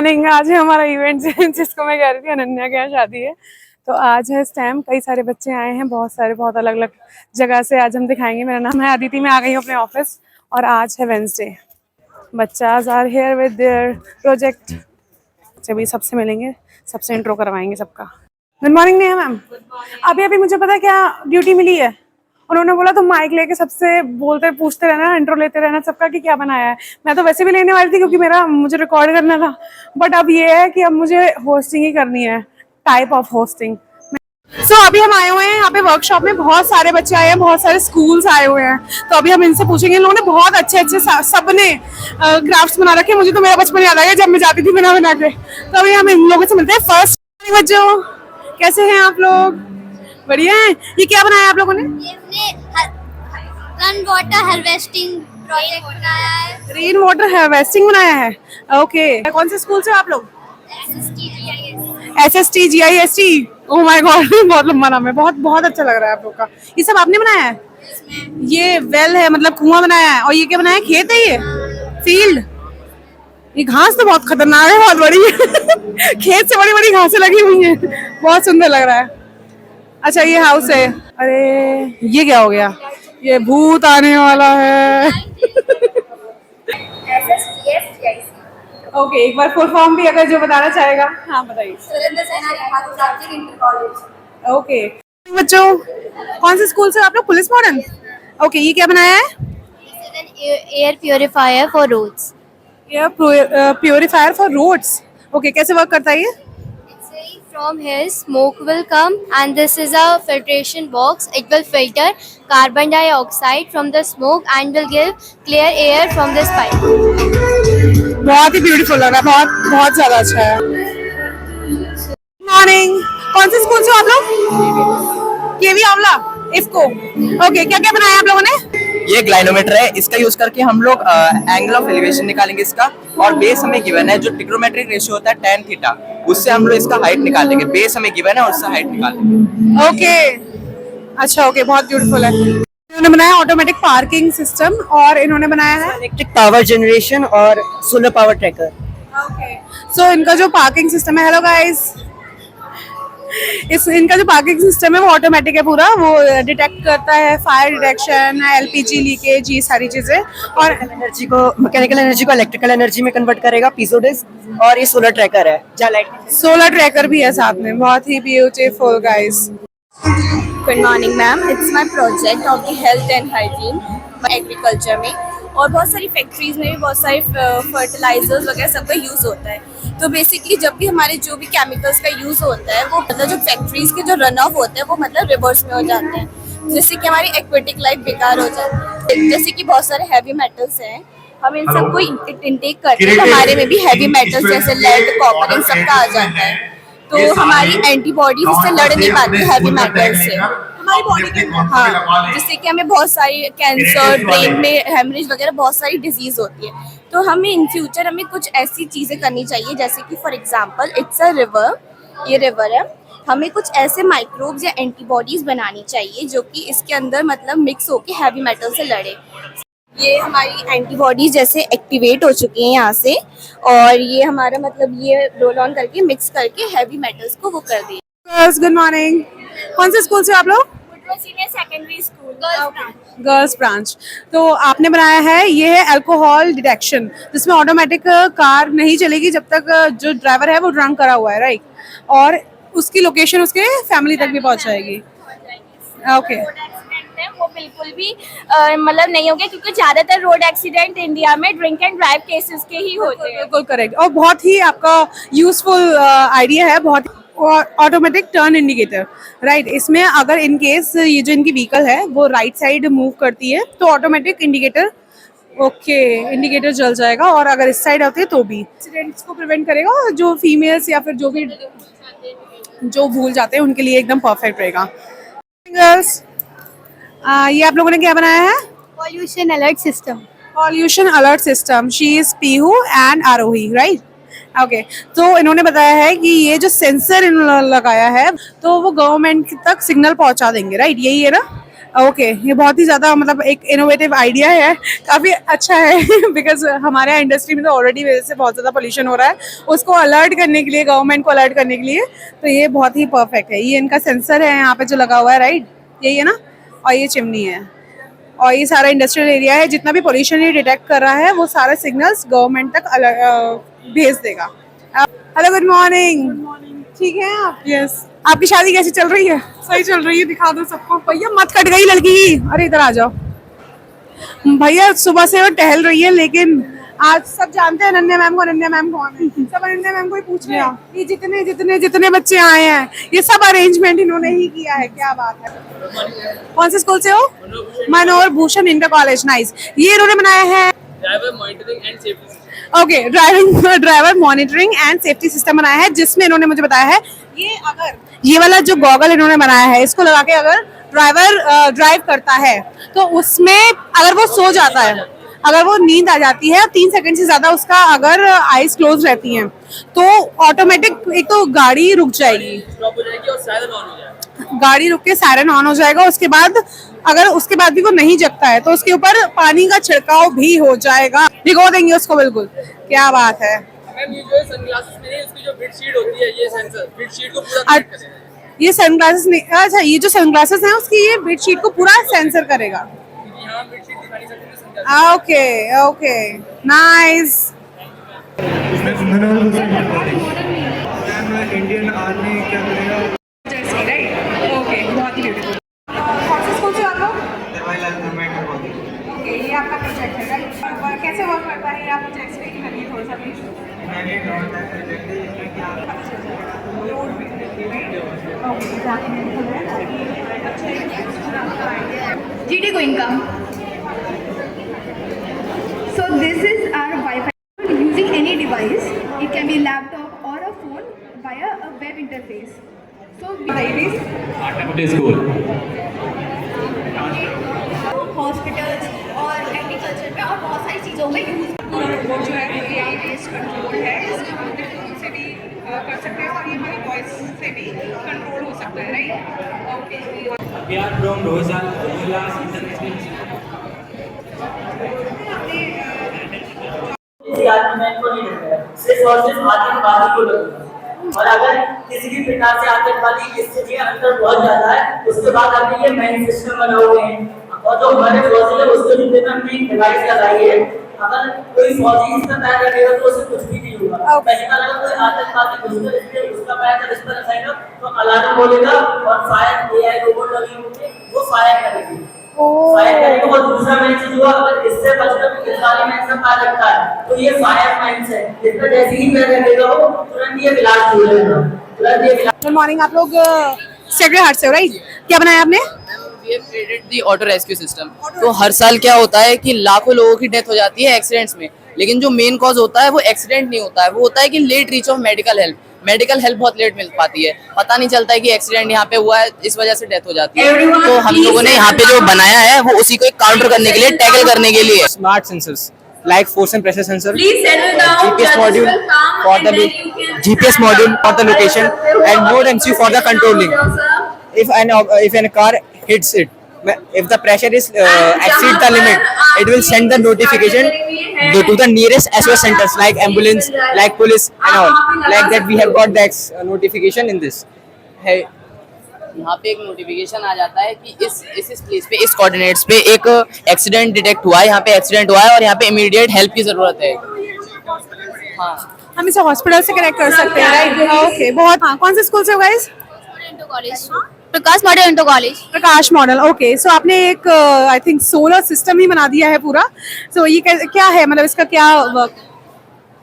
Morning. आज है हमारा इवेंट जिसको मैं कह रही थी अनन्या के यहाँ शादी है, तो आज है स्टैम्प। कई सारे बच्चे आए हैं, बहुत सारे, बहुत अलग अलग जगह से। आज हम दिखाएंगे। मेरा नाम है अदिति, मैं आ गई हूँ अपने ऑफिस और आज है वेंसडे। बच्चाज are here with their project. अभी सबसे मिलेंगे, सबसे इंट्रो करवाएंगे सबका। Good morning Neha ma'am. अभी अभी मुझे पता क्या ड्यूटी मिली है, उन्होंने बोला तुम माइक लेके सबसे बोलते पूछते रहना, इंट्रो लेते रहना सबका कि क्या बनाया है। मैं तो वैसे भी लेने वाली थी क्योंकि मुझे रिकॉर्ड करना था, बट अब ये है कि अब मुझे होस्टिंग ही करनी है, टाइप ऑफ होस्टिंग। सो अभी हम आए हुए हैं यहाँ पे वर्कशॉप में। बहुत सारे बच्चे आए हैं, बहुत सारे स्कूल्स आए हुए हैं, तो अभी हम इनसे पूछेंगे। इन लोगों ने बहुत अच्छे अच्छे सबने क्राफ्ट्स बना रखे हैं। मुझे तो मेरा बचपन याद आ गया जब मैं जाती थी बना बना के। तो अभी हम इन लोगों से मिलते हैं। फर्स्ट बच्चों, कैसे हैं आप लोग? बढ़िया है। ये क्या बनाया आप लोगों ने? रन वाटर हार्वेस्टिंग प्रोजेक्ट बनाया है। रेन वाटर हार्वेस्टिंग बनाया है। ओके, कौन से स्कूल से आप लोग? SSTGIST। ओह माय गॉड, बहुत लंबा नाम है। बहुत बहुत अच्छा लग रहा है आप लोग का। ये सब आपने बनाया है? ये वेल है, मतलब कुआं बनाया है। और ये क्या बनाया है? खेत है ये? फील्ड? ये घास तो बहुत खतरनाक है, बहुत बड़ी है। खेत से बड़ी बड़ी घासें लगी हुई हैं, बहुत सुंदर लग रहा है। अच्छा, ये हाउस है। अरे ये क्या हो गया? ये भूत आने वाला है। ओके, एक बार फुल फॉर्म भी अगर जो बताना चाहेगा। हाँ बताइए। ओके बच्चों, कौन से स्कूल से आप लोग? Police modern. ओके, ये क्या बनाया है? Air purifier for roads. Air purifier for roads. Okay, कैसे वर्क करता है ये? From here, smoke will come, and this is a filtration box. It will filter carbon dioxide from the smoke and will give clear air from this pipe. बहुत ही beautiful लग रहा है, बहुत बहुत ज्यादा अच्छा है। मॉर्निंग। कौन से स्कूल से हो आप लोग? केवी आंवला, इफको। ओके, क्या क्या बनाया आप लोगों ने? ये ग्लाइनोमीटर है, इसका यूज करके हम लोग एंगल ऑफ एलिवेशन निकालेंगे इसका। और बेस हमें गिवन है, जो ट्रिग्नोमेट्रिक रेशियो होता है tan थीटा, उससे हम लोग इसका हाइट निकालेंगे। बेस हमें गिवन है और उससे हाइट निकालेंगे। ओके, अच्छा, ओके, बहुत ब्यूटीफुल है। इन्होंने बनाया ऑटोमेटिक पार्किंग सिस्टम और इन्होंने बनाया है इलेक्ट्रिक पावर जनरेशन और सोलर पावर ट्रैकर। ओके, सो इनका जो पार्किंग सिस्टम है, हेलो गाइस, इनका जो पार्किंग सिस्टम है वो ऑटोमेटिक है पूरा। वो डिटेक्ट करता है फायर डिटेक्शन, LPG लीकेज, ये सारी चीजें। और एनर्जी को, मैकेनिकल एनर्जी को इलेक्ट्रिकल एनर्जी में कन्वर्ट करेगा, पीजो डिस्क। और ये सोलर ट्रैकर है, जहाँ लाइट सोलर ट्रैकर भी है साथ में। बहुत ही beautiful guys. Good morning ma'am, it's my project of the health and hygiene agriculture में। और बहुत सारी फैक्ट्रीज में भी बहुत सारे फर्टिलाइजर्स वगैरह सबका यूज़ होता है। तो बेसिकली जब भी हमारे जो भी केमिकल्स का यूज़ होता है वो मतलब जो फैक्ट्रीज के जो रन ऑफ होते हैं वो मतलब रिवर्स में हो जाते हैं, जिससे कि हमारी एक्वेटिक लाइफ बेकार हो जाती है। जैसे कि बहुत सारे हैवी मेटल्स हैं, हम इन सबको इंटेक करते हैं तो हमारे में भी हैवी मेटल्स जैसे लेड, कॉपर, इन सबका आ जाता है। तो हमारी एंटीबॉडीज इससे लड़ नहीं पाती हैवी मेटल्स से हमारी बॉडी के अंदर। हाँ, जिससे कि हमें बहुत सारी कैंसर, ब्रेन में हेमरेज वगैरह बहुत सारी डिजीज होती है। तो हमें इन फ्यूचर हमें कुछ ऐसी चीज़ें करनी चाहिए, जैसे कि for example it's a river, ये रिवर है, हमें कुछ ऐसे माइक्रोब्स या एंटीबॉडीज बनानी चाहिए जो कि इसके अंदर मतलब मिक्स होके हैवी मेटल से लड़े। ये हमारी एंटीबॉडीज जैसे एक्टिवेट हो चुकी हैं यहाँ से, और ये हमारा मतलब ये रोल ऑन करके मिक्स करके हैवी मेटल्स को वो कर दिए। Good morning. कौन से स्कूल से आप लोग? Senior secondary school, girls branch. तो आपने बनाया है, ये है अल्कोहल डिटेक्शन, जिसमें ऑटोमेटिक कार नहीं चलेगी जब तक जो ड्राइवर है वो ड्रंक करा हुआ है, राइट? और उसकी लोकेशन उसके फैमिली तक भी पहुंच जाएगी। ओके, वो बिल्कुल भी मतलब नहीं हो गया, क्योंकि ज्यादातर रोड एक्सीडेंट इंडिया में ड्रिंक एंड ड्राइव केसेस के ही होते हैं। बिल्कुल करेक्ट। और बहुत ही आपका यूजफुल आइडिया है, बहुत। Automatic turn indicator, right? इसमें अगर इन केस ये जो इनकी व्हीकल है वो राइट साइड मूव करती है तो ऑटोमेटिक इंडिकेटर, ओके, इंडिकेटर जल जाएगा। और अगर इस साइड होती है तो भी एक्सीडेंट्स को प्रिवेंट करेगा। और जो फीमेल्स या फिर जो भी जो भूल जाते हैं उनके लिए एकदम परफेक्ट रहेगा। गर्ल्स, ये आप लोगों ने क्या बनाया है? Pollution alert system. Pollution alert system. She is Pihu and Aarohi, right? Okay, तो इन्होंने बताया है कि ये जो सेंसर इन्होंने लगाया है तो वो गवर्नमेंट तक सिग्नल पहुंचा देंगे, राइट? यही है ना? ओके ये बहुत ही ज्यादा मतलब एक इनोवेटिव आइडिया है, काफी अच्छा है बिकॉज हमारे यहाँ इंडस्ट्री में तो ऑलरेडी वजह से बहुत ज्यादा पोल्यूशन हो रहा है, उसको अलर्ट करने के लिए, गवर्नमेंट को अलर्ट करने के लिए, तो ये बहुत ही परफेक्ट है। ये इनका सेंसर है यहाँ पे जो लगा हुआ है, राइट, यही है ना, और ये चिमनी है और ये सारा इंडस्ट्रियल एरिया है, जितना भी पोल्यूशन ये डिटेक्ट कर रहा है वो सारे सिग्नल्स गवर्नमेंट तक भेज देगा। Hello, good morning. ठीक है आप? यस। आपकी शादी कैसी चल रही है? सही चल रही है, दिखा दो सबको। भैया मत कट गई लड़की की, अरे इधर आ जाओ भैया। सुबह से वो टहल रही है, लेकिन आज सब जानते हैं अनन्या मैम को। अनन्या मैम कौन है? सब अनन्या मैम को ही पूछ रहे हैं। ये जितने जितने जितने बच्चे आए हैं ये सब अरेंजमेंट इन्होंने ही किया है। क्या बात है। कौन से स्कूल से हो? मनोहर भूषण इंटर कॉलेज। नाइस। ये इन्होंने बनाया है driver monitoring and safety. Okay, driver monitoring and safety system बनाया है, जिसमें इन्होंने मुझे बताया है ये अगर ये वाला जो गॉगल इन्होंने बनाया है, इसको लगा के अगर ड्राइवर ड्राइव करता है तो उसमें अगर वो सो जाता है, अगर वो नींद आ जाती है और 3 सेकंड से ज्यादा उसका अगर आईज क्लोज रहती हैं तो ऑटोमेटिक एक तो गाड़ी रुक जाएगी, स्टॉप हो जाएगी और सायरन ऑन हो जाएगा। गाड़ी रुक के सायरन ऑन हो जाएगा। उसके बाद अगर उसके बाद भी वो नहीं जगता है तो उसके ऊपर पानी का छिड़काव भी हो जाएगा, भिगो देंगे उसको बिल्कुल। क्या बात है। मैम ये जो सनग्लासेस में इसकी जो बेडशीट होती है, ये सेंसर बेडशीट को पूरा कनेक्ट करेगा। ये सनग्लासेस नहीं, अच्छा ये जो सनग्लासेस हैं उसकी ये बेडशीट को पूरा सेंसर करेगा। यहाँ बेडशीट दिखा नहीं सकते sunglasses. Okay okay, nice. Indian army क्या करेगा? ओके, बहुत ही ब्यूटीफुल। कौन से स्कूल से आप लोग? Jawaharlal government college. ओके, ये आपका प्रोजेक्ट है, राइट? कैसे वर्क करता है? आप मुझे एक्सप्लेन करिए थोड़ा सा प्लीज। मैंने ड्रॉन का प्रोजेक्ट है जिसमें कि आप रोड पे, राइट? ओके, जाके GT going come. So this is our Wi-Fi using any device. It can be laptop or a phone via a web interface. So hospitals और एग्रीकल्चर में और बहुत सारी चीज़ों में यूज वो जो है AI बेस्ड कंट्रोल है, इसमें हम अपने फोन से भी कर सकते हैं और ये हमारी वॉइस से भी कंट्रोल हो सकता है, right? Okay. We are from Rohilas International. Argument को नहीं देता है, सिर्फ और सिर्फ आतंकवादी को लगता है। और अगर किसी भी प्रकार से आतंकवादी स्थिति के अंदर बहुत ज्यादा है, उसके बाद अभी ये मेन सिस्टम बना हुए हैं और जो हमारे फौजी है उसके जितने में हमने डिवाइस लगाई है, अगर कोई फौजी इसका पैर रखेगा तो उसे कुछ भी नहीं होगा। कहीं पर अगर कोई आतंकवादी घुसकर इसके उसका पैर इस पर रखेगा तो अलार्म बोलेगा और फायर AI रोबोट लगे होंगे, वो फायर करेगी। फायर करेगा। और दूसरा मैसेज हुआ, अगर इससे बचकर इस वाले में ऐसा पैर रखता है तो ये फायर माइंस है, इस पर जैसे ही पैर रखेगा वो तुरंत ये ब्लास्ट हो जाएगा, तुरंत ये ब्लास्ट। Good morning. आप लोग सेक्रेटरी हार्ट से हो, राइट? क्या बनाया आपने? We have created the auto rescue system। तो हर साल क्या होता है कि लाखों लोगों की डेथ हो जाती है एक्सीडेंट्स में, लेकिन जो मेन कॉज होता है वो एक्सीडेंट नहीं होता है, वो होता है कि late reach of medical help. Medical help बहुत लेट मिल पाती है, पता नहीं चलता है कि एक्सीडेंट यहाँ पे हुआ है, इस वजह से डेथ हो जाती है। तो हम लोगों ने यहाँ पे जो बनाया है वो उसी को काउंटर करने के लिए, टैकल करने के लिए। Smart sensors like force and pressure sensor, Please settle down. GPS module Judges will come for and the then you can- GPS module for the location, and node MCU for the controlling. If a car hits it, if the pressure is exceed the limit, it will send the notification to the nearest SOS centers like ambulance, like police and all. Like that we have got the notification in this. है यहाँ पे एक notification आ जाता है कि इस place पे, इस कोऑर्डिनेट्स पे एक एक्सीडेंट डिटेक्ट हुआ है, यहाँ पे एक्सीडेंट हुआ है और यहाँ पे इमीडिएट हेल्प की जरूरत है। हाँ, हम इसे हॉस्पिटल से कनेक्ट कर सकते हैं, राइट? ओके, बहुत। हाँ, कौन से स्कूल से हो गाइस? कॉलेज, प्रकाश मॉडल इंटर कॉलेज। प्रकाश मॉडल। ओके, सो आपने एक आई थिंक सोलर सिस्टम ही बना दिया है पूरा। सो ये क्या है, मतलब इसका क्या वर्क?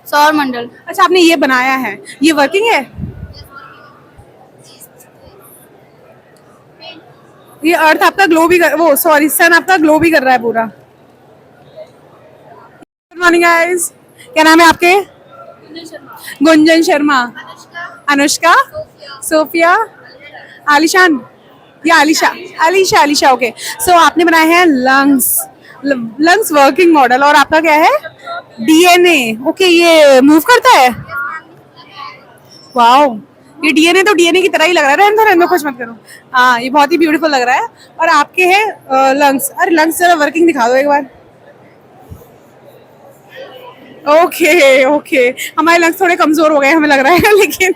सौर मंडल। अच्छा, आपने ये बनाया है, ये वर्किंग है? ये अर्थ आपका ग्लो भी कर, वो सॉरी सन आपका ग्लो भी कर रहा है पूरा। गुड मॉर्निंग गाइस, क्या नाम है आपके? गुंजन शर्मा। अनुष्का, सोफिया, आलिशान या आलिशा। ओके, सो आपने बनाए हैं लंग्स वर्किंग मॉडल और आपका क्या है? DNA। ओके, ये मूव करता है? वाओ, ये डीएनए तो डीएनए की तरह ही लग रहा है, रहने दो कुछ मत करो। हाँ ये बहुत ही ब्यूटीफुल लग रहा है। और आपके है लंग्स, अरे लंग्स जरा वर्किंग दिखा दो एक बार। ओके ओके, हमारे लंग्स थोड़े कमजोर हो गए हमें लग रहा है, लेकिन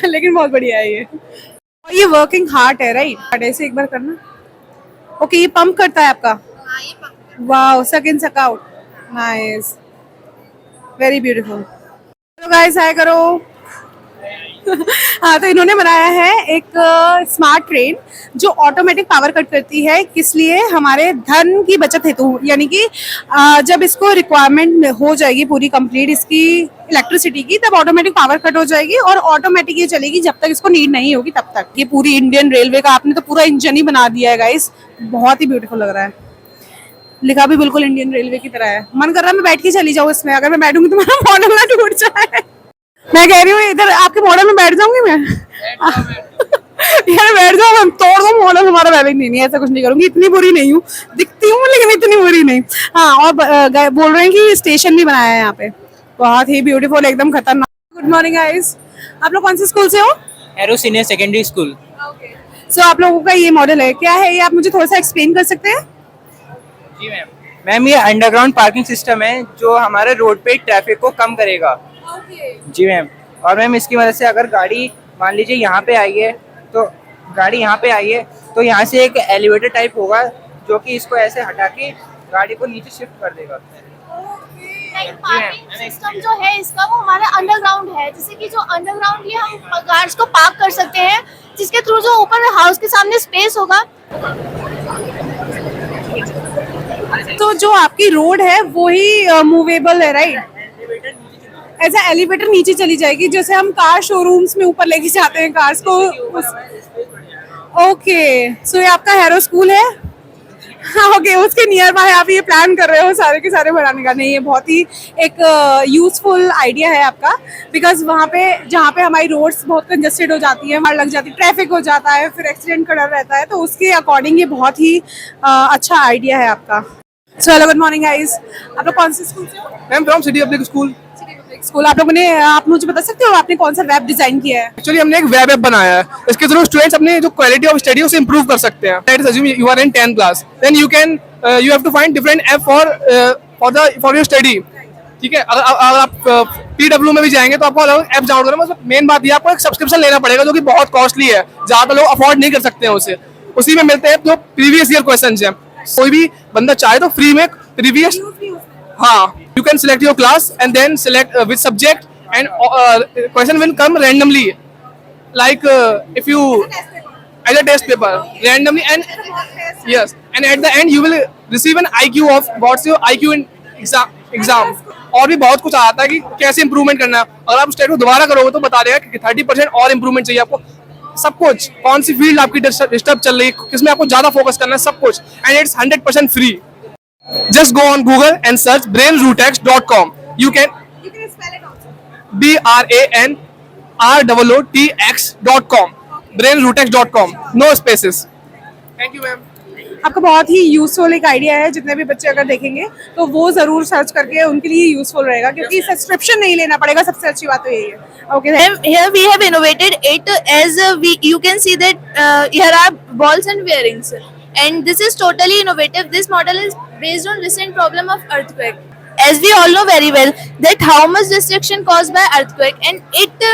लेकिन बहुत बढ़िया है ये। और ये वर्किंग हार्ट है राइट, ऐसे एक बार करना। ओके ये पंप करता है आपका, wow, suck in suck out, nice, very beautiful. Hello guys, hi करो। हाँ तो इन्होंने बनाया है एक स्मार्ट ट्रेन जो ऑटोमेटिक पावर कट करती है, किस लिए, हमारे धन की बचत हेतु, यानी कि जब इसको रिक्वायरमेंट हो जाएगी पूरी कंप्लीट इसकी इलेक्ट्रिसिटी की, तब ऑटोमेटिक पावर कट हो जाएगी और ऑटोमेटिक ये चलेगी जब तक इसको नीड नहीं होगी तब तक। ये पूरी इंडियन रेलवे का आपने तो पूरा इंजन ही बना दिया है गाइस, बहुत ही ब्यूटीफुल लग रहा है। लिखा भी बिल्कुल इंडियन रेलवे की तरह है। मन कर रहा है मैं बैठ के चली जाऊँ इसमें, अगर मैं बैठूंगी तो मेरा मॉडल ना टूट जाए। मैं कह रही हूँ इधर आपके मॉडल में बैठ जाऊंगी मैं। यार बैठ जाओ, मैं तोड़ दो मॉडल हमारा। वैसे नहीं ऐसा कुछ नहीं करूंगी, इतनी बुरी नहीं हूँ, दिखती हूँ लेकिन इतनी बुरी नहीं। हाँ और बोल रहे हैं कि स्टेशन भी बनाया है यहाँ पे, बहुत ही ब्यूटीफुल, एकदम खतरनाक। गुड मॉर्निंग गाइस, आप लोग कौन से स्कूल से हो? Arrow senior secondary school. So आप लोगों का ये मॉडल है, क्या है ये, आप मुझे थोड़ा सा एक्सप्लेन कर सकते हैं? जी मैम। मैम ये अंडरग्राउंड पार्किंग सिस्टम है जो हमारे रोड पे ट्रैफिक को कम करेगा। जी मैम। और मैम इसकी वजह से अगर गाड़ी मान लीजिए यहाँ पे आई है, तो गाड़ी यहाँ पे आई है तो यहाँ से एक एलिवेटर टाइप होगा जो कि इसको ऐसे हटा के गाड़ी को नीचे शिफ्ट कर देगा। पार्किंग सिस्टम जो है इसका वो हमारा अंडरग्राउंड है, जैसे कि जो अंडरग्राउंड ये हम कार्स को पार्क कर सकते हैं, जिसके थ्रू जो ऊपर हाउस के सामने स्पेस होगा। तो जो आपकी रोड है वो ही मूवेबल है राइट? ऐसा एलिवेटर नीचे चली जाएगी, जैसे हम कार शोरूम्स में ऊपर लेके जाते हैं कार्स को। ओके सो ये आपका हेरो स्कूल है? हाँ ओके, उसके नियर बाय आप ये प्लान कर रहे हो सारे के सारे बढ़ाने का? नहीं, ये बहुत ही एक यूजफुल आइडिया है आपका, बिकॉज वहाँ पे जहाँ पे हमारी रोड्स बहुत कंजस्टेड हो जाती है, मार लग जाती है, ट्रैफिक हो जाता है, फिर एक्सीडेंट का डर रहता है, तो उसके अकॉर्डिंग ये बहुत ही अच्छा आइडिया है आपका। So hello good morning guys, आप लोग कौन से स्कूल से हो? Ma'am from city public school. School आप लोगों ने, आप मुझे बता सकते हो आपने कौन सा वेब डिजाइन किया है? एक्चुअली हमने एक वेब ऐप बनाया है, इसके थ्रू स्टूडेंट्स अपने जो क्वालिटी ऑफ स्टडी उसे इंप्रूव कर सकते हैं। Let's assume you are in 10th class, then you have to find different app for your study. ठीक है, अगर आप PW में भी जाएंगे तो आपको अलग ऐप डाउनलोड करना, मतलब मेन बात ये आपको एक सब्सक्रिप्शन लेना पड़ेगा जो कि बहुत कॉस्टली है, ज्यादा लोग अफोर्ड नहीं कर सकते हैं उसे। उसी में मिलते हैं जो प्रीवियस ईयर क्वेश्चन है, कोई भी बंदा चाहे तो फ्री में प्रीवियस, हाँ, you can select your class and then select which subject and question will come randomly, like if you as a test paper randomly, and yes, and at the end you will receive an IQ of what's your IQ in exam। और भी बहुत कुछ आता है कि कैसे improvement करना है। अगर आप स्टेट को दोबारा करोगे तो बता देगा कि 30% और इंप्रूवमेंट चाहिए आपको, सब कुछ, कौन सी फील्ड आपकी डिस्टर्ब चल रही है, किसमें आपको ज्यादा फोकस करना है, सब कुछ, and it's 100% free. Just go on Google and search brainrootx.com. You can spell it also. BRANROOTX.com. brainrootx.com. No spaces. Thank you, ma'am. आपका बहुत ही यूजफुल एक आइडिया है, जितने भी बच्चे अगर देखेंगे तो वो जरूर सर्च करके उनके लिए यूजफुल रहेगा, क्योंकि सब्सक्रिप्शन नहीं लेना पड़ेगा, सबसे अच्छी बात तो यही है। Okay, Here we have innovated it as you can see that here are balls and bearings, and this is totally innovative. This model is based on recent problem of earthquake. As we all know very well that how much destruction caused by earthquake, and it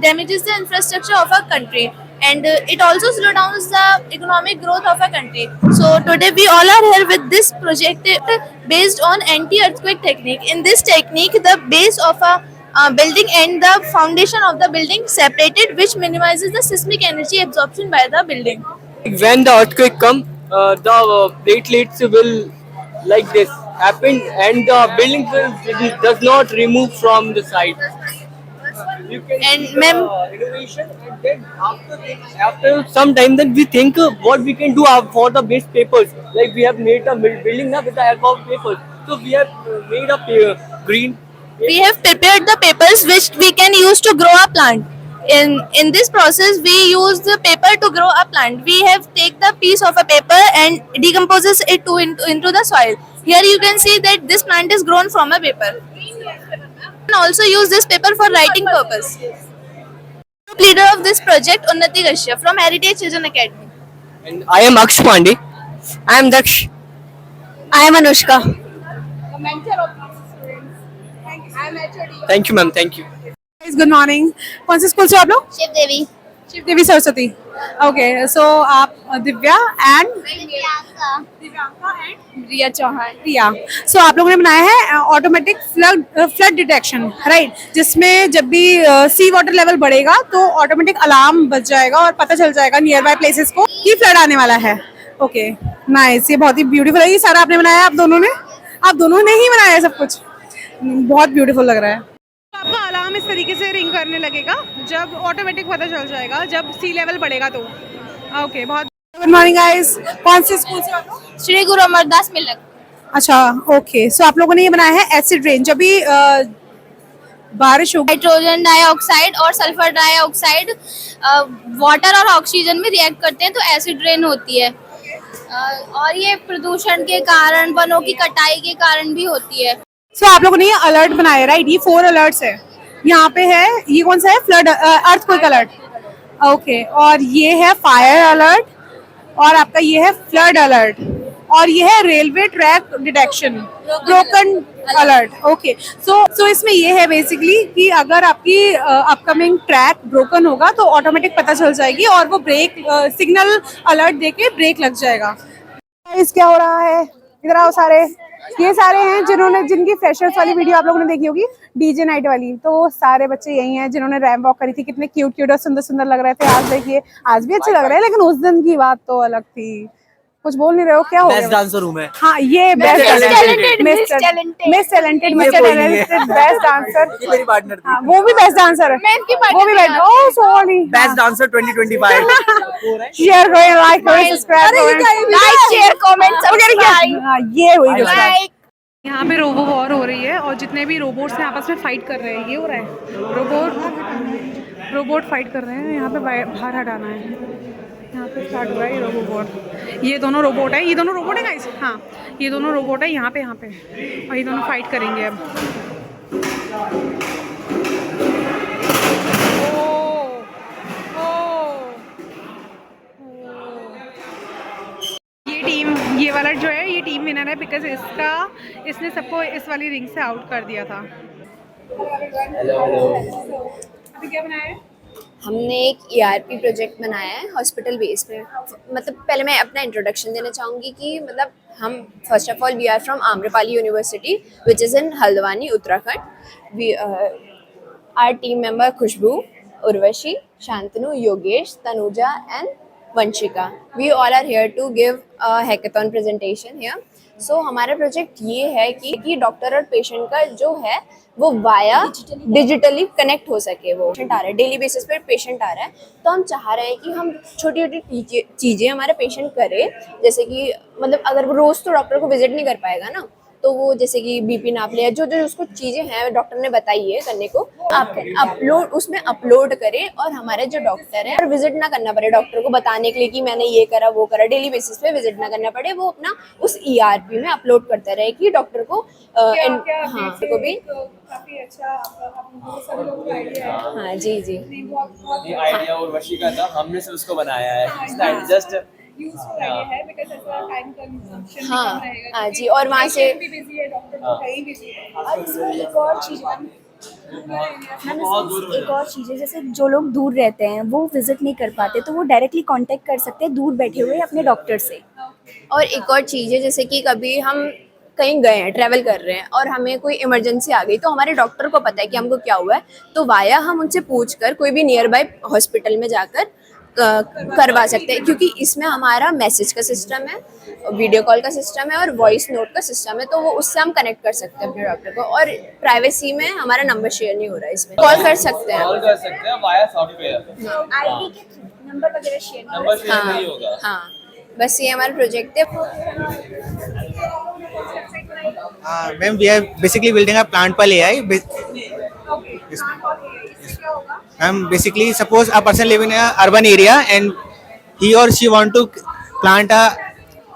damages the infrastructure of a country, and it also slow down the economic growth of a country. So today we all are here with this project based on anti-earthquake technique. In this technique, the base of a building and the foundation of the building separated, which minimizes the seismic energy absorption by the building. When the earthquake come, the platelets will like this happen, and the building does not remove from the side. You can And see ma'am, innovation, and then after some time, then we think what we can do for the base papers. Like we have made a building now with the help of papers. So we have made a green. we have prepared the papers which we can use to grow a plant. In this process, we use the paper to grow a plant. We have take the piece of a paper and decomposes it into the soil. Here you can see that this plant is grown from a paper. You can also use this paper for writing purpose. Group leader of this project, Unnati Kashyap from Heritage Children Academy. And I am Aksh Pandey. I am Daksh. I am Anushka. Thank you, ma'am. Thank you. Good morning. कौन से school से हो आप लोग? शिव देवी. शिव देवी Saraswati. Okay, सो आप Divya and Riya Chauhan. प्रिया. सो आप लोगों ने बनाया है ऑटोमेटिक फ्लड डिटेक्शन, राइट, जिसमें जब भी सी वाटर लेवल बढ़ेगा तो ऑटोमेटिक अलार्म बज जाएगा और पता चल जाएगा नियर बाय प्लेसेस को कि फ्लड आने वाला है. Okay, nice. ये बहुत ही ब्यूटीफुल है. ये सारा आपने बनाया? आप दोनों ने ही बनाया है सब कुछ? बहुत ब्यूटीफुल लग रहा है. आपका अलार्म इस तरीके से रिंग करने लगेगा जब ऑटोमेटिक पता चल जाएगा जब सी लेवल बढ़ेगा तो. ओके, बहुत. Good morning guys. कौन से स्कूल से आप लोग? श्री गुरु अमरदास मिलक. अच्छा, ओके. सो आप लोगों ने ये बनाया है एसिड रेन. जब भी बारिश होगी हाइड्रोजन डाइऑक्साइड और सल्फर डाइऑक्साइड वाटर और ऑक्सीजन में रिएक्ट करते हैं तो एसिड रेन होती है. और ये प्रदूषण के कारण, वनों की कटाई के कारण भी होती है. सो आप लोगों ने ये अलर्ट बनाया, राइट? ये 4 अलर्ट्स है. यहाँ पे है, ये कौन सा है? Flood earthquake alert. ओके, और ये है फायर अलर्ट, और आपका ये है फ्लड अलर्ट, और ये है railway track detection, broken alert. Okay, so इसमें ये है बेसिकली कि अगर आपकी अपकमिंग ट्रैक ब्रोकन होगा तो ऑटोमेटिक पता चल जाएगी और वो ब्रेक सिग्नल अलर्ट देके ब्रेक लग जाएगा. इस क्या हो रहा है? इधर आओ सारे. ये सारे हैं जिनकी फ्रेशर्स वाली वीडियो आप लोगों ने देखी होगी, डीजे नाइट वाली. तो वो सारे बच्चे यही हैं जिन्होंने रैंप वॉक करी थी. कितने क्यूट और सुंदर लग रहे थे. आज देखिए, आज भी अच्छे लग रहे हैं, लेकिन उस दिन की बात तो अलग थी. कुछ बोल नहीं रहे हो? क्या हो गया? बेस्ट डांसर हूँ मैं. हाँ, ये best talented, miss talented, best dancer. ये मेरी पार्टनर थी. हाँ, वो भी बेस्ट डांसर है. वो भी best. Oh sorry. Best dancer 2025. Share करें, लाइक करें, सब्सक्राइब करें, Like, share, comment, subscribe. हाँ, ये हुई सब्सक्राइब. यहाँ पे रोबो वॉर हो रही है और जितने भी रोबोट्स हैं आपस में फाइट कर रहे हैं. ये हो रहा है, रोबोट फाइट कर रहे हैं. यहाँ पे बाहर हटाना है. यहाँ पे स्टार्ट हुआ है ये रोबो वॉर. ये दोनों रोबोट है. ये दोनों रोबोट है गाइस. हाँ, ये दोनों रोबोट है. यहाँ पे और ये दोनों फाइट करेंगे अब. ये वाला जो है ये टीम विनर है बिकॉज इसने सबको इस वाली रिंग से आउट कर दिया था. अभी क्या बनाया है? हमने एक ERP प्रोजेक्ट बनाया है हॉस्पिटल बेस पे. मतलब पहले मैं अपना इंट्रोडक्शन देना चाहूँगी कि मतलब हम first of all we are from Amrapali university which is in Haldwani, Uttarakhand. We are team member Khushbu, Urvashi, Shantanu, Yogesh, Tanuja and Vanshika. We all are here to give a hackathon presentation here. So हमारा प्रोजेक्ट ये है कि डॉक्टर और पेशेंट का जो है वो वाया डिजिटली कनेक्ट हो सके. वो पेशेंट आ रहा है, डेली बेसिस पे पेशेंट आ रहा है, तो हम चाह रहे हैं कि हम छोटी छोटी चीज़ें हमारा पेशेंट करे. जैसे कि मतलब अगर वो रोज़ तो डॉक्टर को विजिट नहीं कर पाएगा ना, तो वो जैसे कि BP नाप लिया, जो उसको चीज़ें हैं डॉक्टर ने बताई है करने को, आप अपलोड उसमें अपलोड करें और हमारे जो डॉक्टर है और विजिट ना करना पड़े डॉक्टर को बताने के लिए कि मैंने ये करा वो करा. डेली बेसिस पे विजिट ना करना पड़े, वो अपना उस ERP में अपलोड करता रहे कि डॉक्टर को हाँ को भी. काफी अच्छा सभी लोगों को आइडिया है. हाँ जी. ये आइडिया और वशी का था, हमने सिर्फ उसको बनाया है. जस्ट यूजफुल आइडिया है बिकॉज़ ऐसा टाइम कंजम्पशन हाँ रहेगा. हाँ जी. और वहाँ से भी बिजी है, डॉक्टर तो कहीं बिजी है. और इसमें एक और चीज़ एक और चीज़ है, जैसे जो लोग दूर रहते हैं वो विजिट नहीं कर पाते तो वो डायरेक्टली कांटेक्ट कर सकते हैं दूर बैठे हुए अपने डॉक्टर से. और एक और चीज़ है, जैसे कि कभी हम कहीं गए हैं, ट्रैवल कर रहे हैं और हमें कोई इमरजेंसी आ गई, तो हमारे डॉक्टर को पता है कि हमको क्या हुआ है, तो वाया हम उनसे पूछकर कोई भी नियर बाय हॉस्पिटल में जाकर करवा सकते हैं. क्योंकि इसमें हमारा मैसेज का सिस्टम है, वीडियो कॉल का सिस्टम है और वॉइस नोट का सिस्टम है, तो वो उससे हम कनेक्ट कर सकते हैं अपने डॉक्टर को. और प्राइवेसी में हमारा नंबर शेयर नहीं हो रहा है, इसमें कॉल कर सकते हैं वाया सॉफ्टवेयर. आईडी के नंबर वगैरह शेयर नहीं होगा. हाँ, बस ये हमारा प्रोजेक्ट है. Ma'am, we are basically building a plant पर AI. Basically, suppose a person live in a urban area and he or she want to plant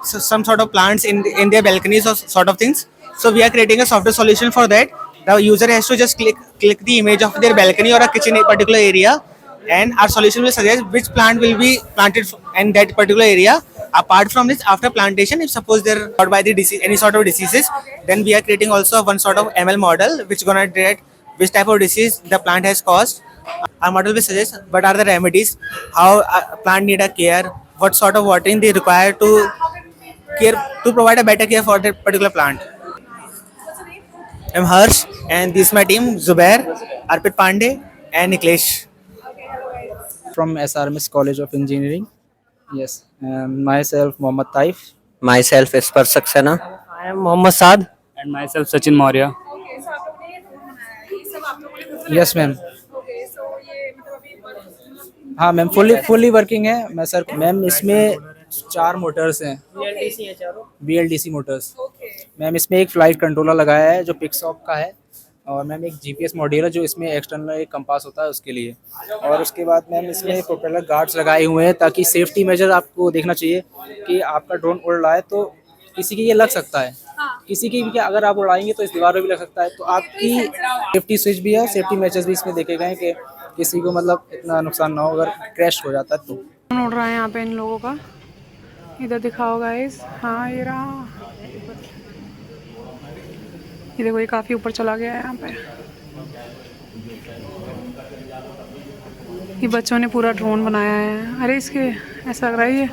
some sort of plants in their balconies or sort of things. So we are creating a software solution for that. The user has to just click the image of their balcony or a kitchen in a particular area, and our solution will suggest which plant will be planted in that particular area. Apart from this, after plantation, if suppose they're caught by the disease, any sort of diseases, then we are creating also one sort of ML model which gonna detect which type of disease the plant has caused. Our model will suggest what are the remedies, how a plant need a care, what sort of watering they require to care to provide a better care for that particular plant. I'm Harsh, and this is my team: Zubair, Arpit Pandey, and Niklesh. From SRMS College of Engineering. Yes, myself Mohammad Taif. Myself Isper Saxena. I am Mohammad Saad. And myself Sachin Maurya. Yes ma'am. हाँ ma'am fully working है. मैं sir ma'am इसमें 4 Motors हैं. BLDC Motors. Ma'am इसमें एक flight controller लगाया है जो पिक्सॉप का है, और मैम एक GPS मॉड्यूल है जो इसमें एक्सटर्नल एक कंपास होता है उसके लिए. और उसके बाद मैम इसमें प्रोपेलर गार्ड्स लगाए हुए हैं ताकि सेफ्टी मेजर आपको देखना चाहिए कि आपका ड्रोन उड़ रहा है तो किसी की ये लग सकता है, किसी की भी अगर आप उड़ाएंगे तो इस दीवार पे भी लग सकता है. तो आपकी सेफ्टी स्विच भी है, सेफ्टी मेजर्स भी इसमें देखे गए हैं कि किसी को मतलब इतना नुकसान ना हो अगर क्रैश हो जाता है तो. उड़ रहा है यहाँ पे इन लोगों का, इधर दिखाओ गाइस. हाँ ये रहा, ये देखो ये काफ़ी ऊपर चला गया है यहाँ पे. ये बच्चों ने पूरा ड्रोन बनाया है. अरे इसके ऐसा लग रहा है ये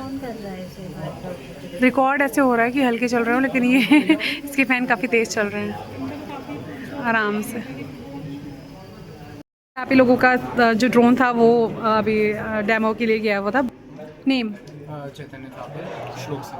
रिकॉर्ड ऐसे हो रहा है कि हल्के चल रहे हो, लेकिन ये इसके फैन काफ़ी तेज़ चल रहे हैं आराम से. आप ही लोगों का जो ड्रोन था वो अभी डेमो के लिए गया हुआ था. नेम चैतन्य था, श्लोक से.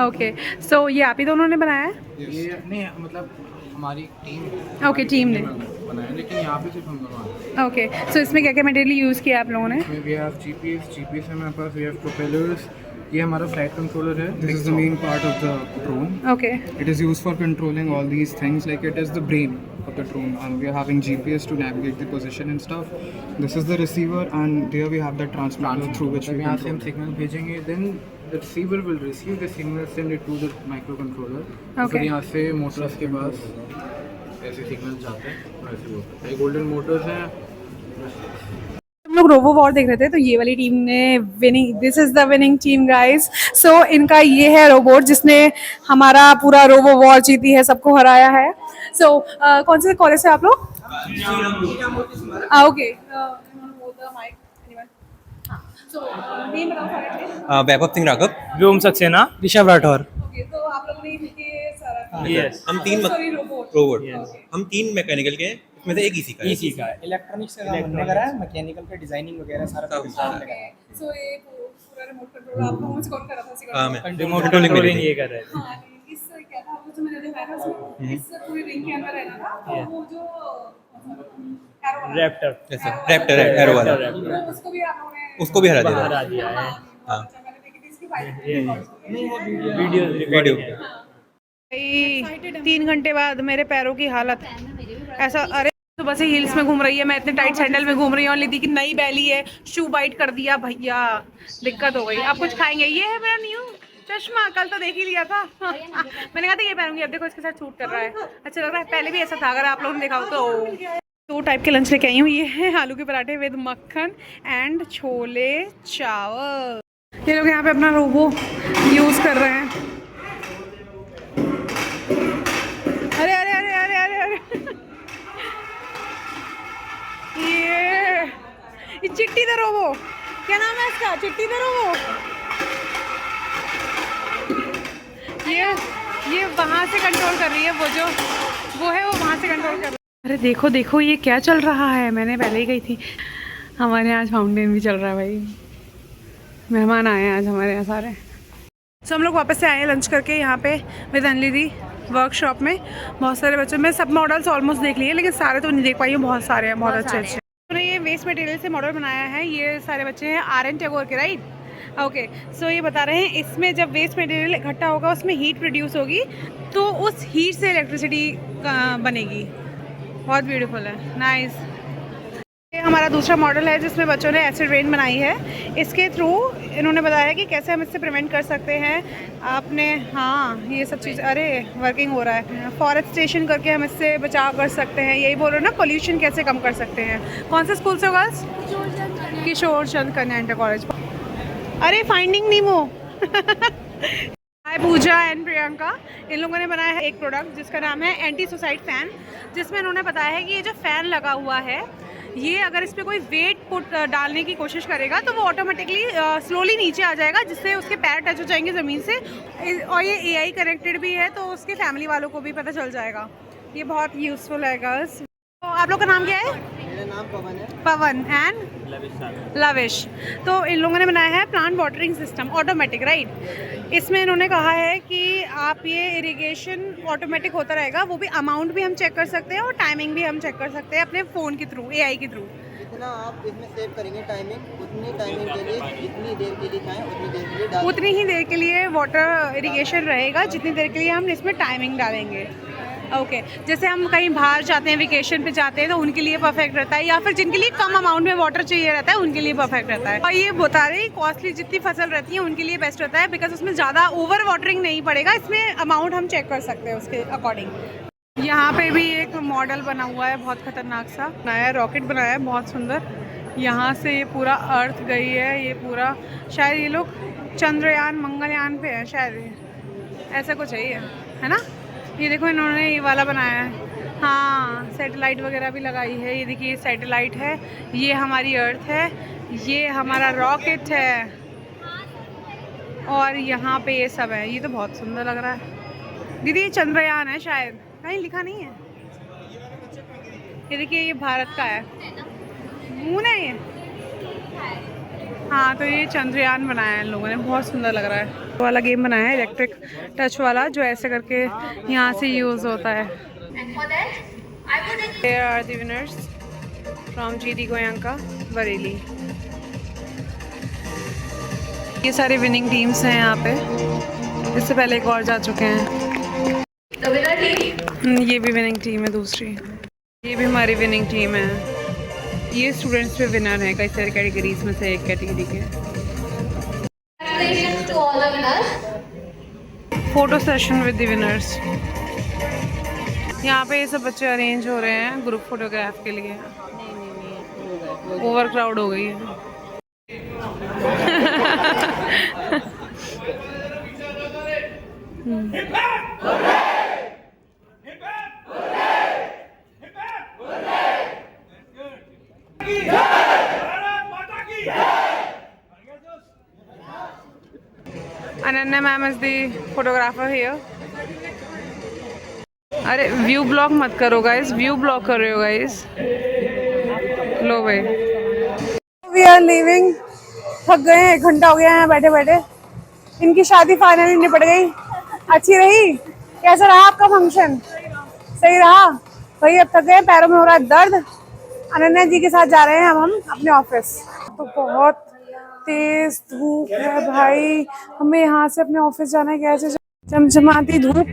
ओके, सो ये आप ही दोनों ने बनाया है? ये नहीं मतलब हमारी टीम. ओके, टीम ने बनाया, लेकिन यहाँ पे सिर्फ हम दोनों. ओके, सो इसमें क्या क्या मटेरियल यूज़ किया आप लोगों ने? वी हैव GPS है हमारे पास. We have propellers. ये हमारा फ्लाइट कंट्रोलर है. This is the main part of the drone. Okay, it is used for controlling all these things, like it is the brain of the drone, and we are having GPS to navigate the position and stuff. This is the receiver, and there we have the transmitter through which we can send signal भेजेंगे. Then the receiver will receive the signal, send it to the microcontroller. फिर यहाँ से Motors के पास ऐसे signal जाते हैं, ऐसे होता है. गोल्डन मोटर्स हैं. हम लोग रोबो वॉर देख रहे थे तो ये वाली टीम ने winning, this is the winning team guys. So इनका ये है रोबोट जिसने हमारा पूरा रोबो वॉर जीती है, सबको हराया है. सो कौन से कॉलेज से आप लोग? ओके, वैभव सिंह राघव, व्योम सक्सेना, ऋषभ राठौर. तो आप लोग ने सारा यस, हम 3 रोबोट. हम 3 मैकेनिकल के हैं, इसमें से एक इसी का है. इलेक्ट्रॉनिक्स से हमने करा है, मैकेनिकल का डिजाइनिंग वगैरह सारा काम लगाया. सो ये पूरा रिमोट कंट्रोल आप लोगों से कौन कर रहा था? हां, मैं रिमोट कंट्रोलिंग ये कर रहे थे. हाँ, इससे क्या था वो जो मैंने दिखाया था उसमें, इस पूरी रिंग के अंदर रहना था. तो वो जो रैप्टर एरो वाला, उसको भी आप लोगों ने उसको भी हरा दिया है. हां, मैंने देखी थी इसकी फाइल. वीडियो 3 घंटे बाद मेरे पैरों की हालत ऐसा. अरे सुबह से हील्स में घूम रही है, मैं इतने टाइट सैंडल में घूम रही हूँ. लीदी की नई बैली है, शू बाइट कर दिया भैया, दिक्कत हो गई. आप कुछ खाएंगे? ये है मेरा न्यू चश्मा, कल तो देख ही लिया था. मैंने कहा था ये पहनूंगी, अब देखो इसके साथ सूट कर रहा है, अच्छा लग रहा है. पहले भी ऐसा था, अगर आप लोगों ने देखा हो तो. 2 टाइप के लंच लेके आई हूँ. ये है आलू के पराठे विद मक्खन एंड छोले चावल. ये लोग यहाँ पे अपना रोबो यूज़ कर रहे हैं. अरे अरे अरे अरे अरे अरे ये चिट्टी द रोबो, क्या नाम है इसका? चिट्टी द रोबो. ये वहाँ से कंट्रोल कर रही है, वो है वो वहाँ से कंट्रोल कर रही है. अरे देखो देखो ये क्या चल रहा है, मैंने पहले ही गई थी. हमारे यहाँ आज फाउंटेन भी चल रहा है भाई, मेहमान आए हैं आज हमारे यहाँ सारे. सो हम लोग वापस से आए हैं लंच करके यहाँ पे विद अनली वर्कशॉप में. बहुत सारे बच्चों में सब मॉडल्स ऑलमोस्ट देख लिए, लेकिन सारे तो नहीं देख पाई हूँ. बहुत सारे हैं, बहुत अच्छे अच्छे. उन्होंने ये वेस्ट मटेरियल से मॉडल बनाया है. ये सारे बच्चे हैं RN टैगोर के, राइट? ओके, सो ये बता रहे हैं इसमें जब वेस्ट मटेरियल इकट्ठा होगा उसमें हीट प्रोड्यूस होगी, तो उस हीट से इलेक्ट्रिसिटी बनेगी. बहुत ब्यूटीफुल है, नाइस. ये हमारा दूसरा मॉडल है जिसमें बच्चों ने एसिड रेन बनाई है. इसके थ्रू इन्होंने बताया कि कैसे हम इससे प्रिवेंट कर सकते हैं आपने. हाँ, ये सब चीज़ अरे वर्किंग हो रहा है. फॉरेस्टेशन करके हम इससे बचाव कर सकते हैं. यही बोल रहे हो ना, पोल्यूशन कैसे कम कर सकते हैं. कौन से स्कूल से हो girls? Kishore Chand Kanya inter college. अरे finding Nemo. Hi Pooja and Priyanka, इन लोगों ने बनाया है एक प्रोडक्ट जिसका नाम है एंटी सुसाइड फ़ैन, जिसमें इन्होंने बताया है कि ये जो फ़ैन लगा हुआ है ये अगर इस पर कोई वेट पुट डालने की कोशिश करेगा तो वो ऑटोमेटिकली स्लोली नीचे आ जाएगा, जिससे उसके पैर टच हो जाएंगे ज़मीन से। और ये एआई कनेक्टेड भी है, तो उसके फैमिली वालों को भी पता चल जाएगा। ये बहुत यूज़फुल है गर्ल्स। तो आप लोग का नाम क्या है? मेरा नाम पवन है। पवन एंड लविश। तो इन लोगों ने बनाया है plant watering system automatic, right. इसमें इन्होंने कहा है कि आप ये इरिगेशन ऑटोमेटिक होता रहेगा, वो भी अमाउंट भी हम चेक कर सकते हैं और टाइमिंग भी हम चेक कर सकते हैं अपने फ़ोन के थ्रू, एआई के थ्रू। जितना आप इसमें सेव करेंगे टाइमिंग, उतनी टाइमिंग के लिए जितनी देर के लिए चाहें उतनी देर के लिए डाल, उतनी ही देर के लिए वाटर इरिगेशन रहेगा जितनी देर के लिए हम इसमें टाइमिंग डालेंगे। ओके जैसे हम कहीं बाहर जाते हैं, वेकेशन पे जाते हैं, तो उनके लिए परफेक्ट रहता है, या फिर जिनके लिए कम अमाउंट में वाटर चाहिए रहता है उनके लिए परफेक्ट रहता है। और ये बता रहे कॉस्टली जितनी फसल रहती है उनके लिए बेस्ट रहता है, बिकॉज उसमें ज़्यादा ओवर वाटरिंग नहीं पड़ेगा, इसमें अमाउंट हम चेक कर सकते हैं उसके अकॉर्डिंग। यहाँ पे भी एक मॉडल बना हुआ है, बहुत खतरनाक सा बनाया है, रॉकेट बनाया है बहुत सुंदर। यहाँ से ये पूरा अर्थ गई है, ये पूरा शायद ये लोग चंद्रयान मंगलयान पे है शायद, ऐसा कुछ है ना। ये देखो इन्होंने ये वाला बनाया है, हाँ सैटेलाइट वगैरह भी लगाई है। ये देखिए ये सैटेलाइट है, ये हमारी अर्थ है, ये हमारा रॉकेट है, और यहाँ पे ये सब है। ये तो बहुत सुंदर लग रहा है दीदी। ये चंद्रयान है शायद, कहीं लिखा नहीं है। ये देखिए ये भारत का है, मून है ये, हाँ तो ये चंद्रयान बनाया है इन लोगों ने, बहुत सुंदर लग रहा है। वाला गेम बनाया है इलेक्ट्रिक टच वाला, जो ऐसे करके यहाँ से यूज़ होता है। Here are the winners from GD Goyanka, Bareilly. ये सारे विनिंग टीम्स हैं यहाँ पे, इससे पहले एक और जा चुके हैं। ये भी विनिंग टीम है दूसरी, ये भी हमारी विनिंग टीम है। ये स्टूडेंट्स पे विनर हैं कई सारी कैटेगरीज में से एक कैटेगरी के। Photo session with the winners. यहाँ पे ये सब बच्चे अरेंज हो रहे हैं ग्रुप फोटोग्राफ के लिए। ओवर क्राउड हो गई है। Ananya ma'am is the photographer here. अरे व्यू ब्लॉक मत करो गाइस, व्यू ब्लॉक कर रहे हो गाइस। लो भाई वी आर लीविंग, थक गए हैं, 1 घंटा हो गया है बैठे बैठे। इनकी शादी फाइनली निपट गई, अच्छी रही। कैसा रहा आपका फंक्शन? सही रहा भाई। अब थक गए, पैरों में हो रहा है दर्द। अनन्या जी के साथ जा रहे हैं अब हम अपने ऑफिस। तो बहुत तेज धूप है भाई, हमें यहाँ से अपने ऑफिस जाना है। कैसे चमचमाती धूप,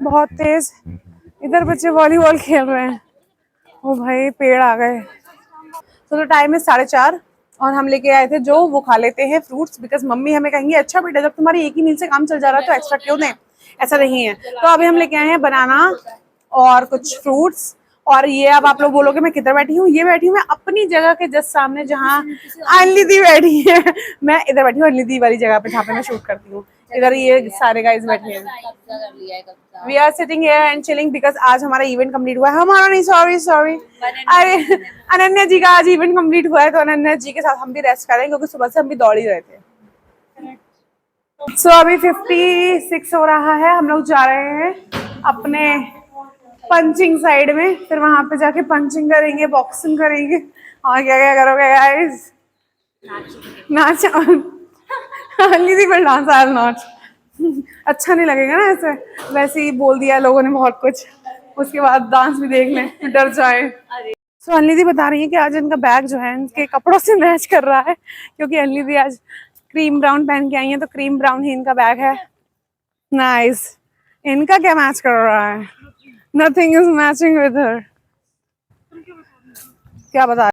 बहुत तेज। इधर बच्चे वॉलीबॉल खेल रहे हैं। ओ भाई पेड़ आ गए। तो टाइम है 4:30 और हम लेके आए थे जो वो खा लेते हैं फ्रूट्स, बिकॉज मम्मी हमें कहेंगे अच्छा बेटा जब तुम्हारी एक ही मील से काम चल जा रहा है तो एक्स्ट्रा क्यों दें, ऐसा नहीं है। तो अभी हम लेके आए हैं बनाना और कुछ फ्रूट्स। और ये अब आप लोग बोलोगे मैं किधर बैठी हूँ? ये बैठी हूँ मैं अपनी जगह के जस्ट सामने जहाँ अन्ली दी बैठी है। मैं इधर बैठी हूँ अन्ली दी वाली जगह पे जहाँ पे मैं शूट करती हूँ। इधर ये सारे गाइस बैठे हैं। We are sitting here and chilling because आज हमारा इवेंट कंप्लीट हुआ है। हमारा नहीं, सॉरी। अरे अनन्या जी का आज इवेंट कंप्लीट हुआ है, तो अनन्या जी के साथ हम भी रेस्ट करेंगे क्योंकि सुबह से हम भी दौड़ ही रहे थे। सो अभी 56 हो रहा है, हम लोग जा रहे हैं अपने पंचिंग साइड में, फिर वहां पे जाके पंचिंग करेंगे, बॉक्सिंग करेंगे और क्या क्या करोगे गाइस? नाच दी पर डांस आई विल नॉट। अच्छा नहीं लगेगा ना ऐसे, वैसे ही बोल दिया लोगों ने बहुत कुछ, उसके बाद डांस भी देख लें डर जाए। सो अन्ली दी बता रही है कि आज इनका बैग जो है इनके कपड़ों से मैच कर रहा है, क्योंकि अन्ली दी आज क्रीम ब्राउन पहन के आई है तो क्रीम ब्राउन ही इनका बैग है। नाइस। इनका क्या मैच कर रहा है? Nothing is matching with her. क्या बता